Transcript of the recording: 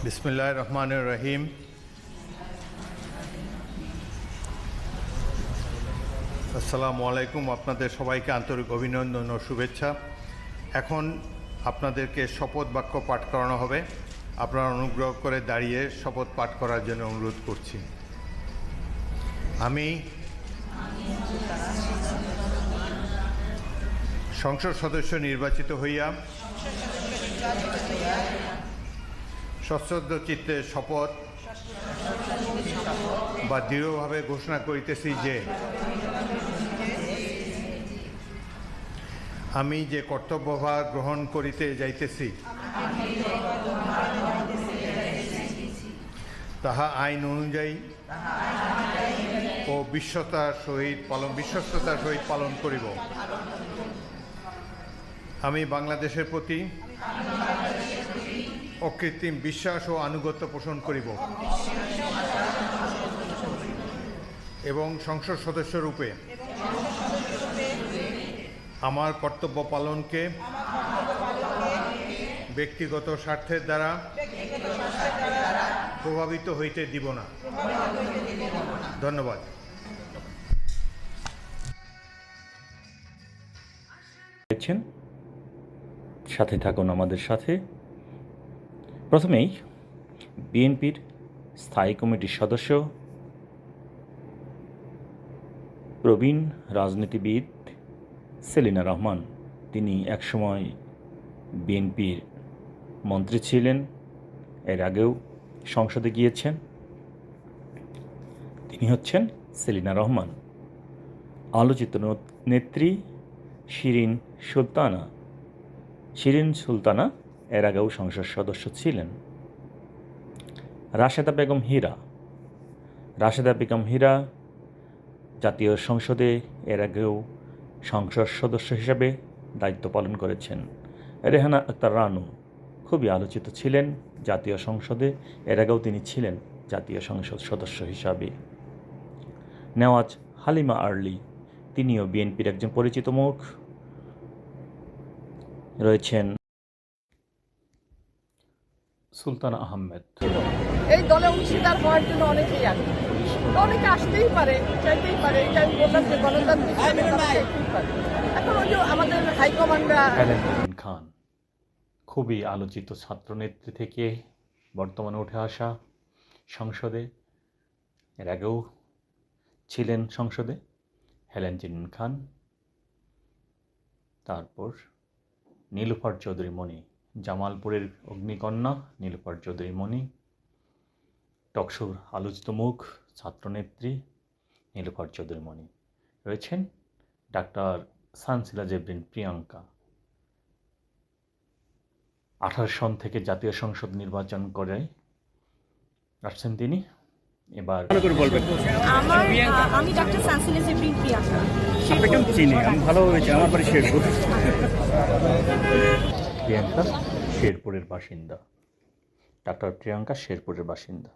বিসমিল্লাহির রহমানির রহিম। আসসালামু আলাইকুম। আপনাদের সবাইকে আন্তরিক অভিনন্দন ও শুভেচ্ছা। এখন আপনাদেরকে শপথ বাক্য পাঠ করানো হবে। আপনারা অনুগ্রহ করে দাঁড়িয়ে শপথ পাঠ করার জন্য অনুরোধ করছি। আমি সংসদ সদস্য নির্বাচিত হইয়া সশ্রদ্ধ চিত্তে শপথ বা দৃঢ়ভাবে ঘোষণা করিতেছি যে আমি যে কর্তব্যভার গ্রহণ করিতে যাইতেছি তাহা আইন অনুযায়ী ও বিশ্বস্ততার সহিত পালন করিব। আমি বাংলাদেশের প্রতি অকৃত্রিম বিশ্বাস ও আনুগত্য পোষণ করিব এবং সংসদ সদস্য রূপে আমার কর্তব্য পালনকে ব্যক্তিগত স্বার্থের দ্বারা প্রভাবিত হইতে দিব না। ধন্যবাদ। সাথে থাকুন আমাদের সাথে। প্রথমেই বিএনপির স্থায়ী কমিটির সদস্য, প্রবীণ রাজনীতিবিদ সেলিনা রহমান। তিনি একসময় বিএনপির মন্ত্রী ছিলেন, এর আগেও সংসদে গিয়েছেন। তিনি হচ্ছেন সেলিনা রহমান। আলোচিত নেত্রী শিরিন সুলতানা এর আগেও সংসদ সদস্য ছিলেন। রাশেদা বেগম হীরা জাতীয় সংসদে এর আগেও সংসদ সদস্য হিসাবে দায়িত্ব পালন করেছেন। রেহানা আক্তার রানু খুবই আলোচিত ছিলেন জাতীয় সংসদে, এর আগেও তিনি ছিলেন জাতীয় সংসদ সদস্য হিসাবে। নেওয়াজ হালিমা আর্লি, তিনিও বিএনপির একজন পরিচিত মুখ। রয়েছেন সুলতানা আহমেদ। এই দলে অংশীদার হওয়ার জন্য অনেকেই আসবে, অনেকে আসতেই পারে, চাইতেই পারে। এটা আমি বললাম যে গণতান্ত্রিক এখন ওই যে আমাদের হাইকমান্ডরা। হেলেন খান খুবই আলোচিত ছাত্রনেত্রী থেকে বর্তমানে উঠে আসা সংসদে, এর আগেও ছিলেন সংসদে হেলেন খান। তারপর নীলুফার চৌধুরী মণি, জামালপুরের অগ্নিকন্যা নীলুফার চৌধুরী মণি, টকশোর আলোচিত মুখ ছাত্রনেত্রী নীলুফার চৌধুরী মণি। রয়েছেন ডাক্তার সানসিলা জেবরিন প্রিয়াঙ্কা। 28 সন থেকে জাতীয় সংসদ নির্বাচন করে আসছেন তিনি। এবার আমি ডাক্তার সানসিলা জেবরিন প্রিয়াঙ্কা। প্রিয়াঙ্কা শেরপুরের বাসিন্দা। ডাক্তার প্রিয়াঙ্কা শেরপুরের বাসিন্দা।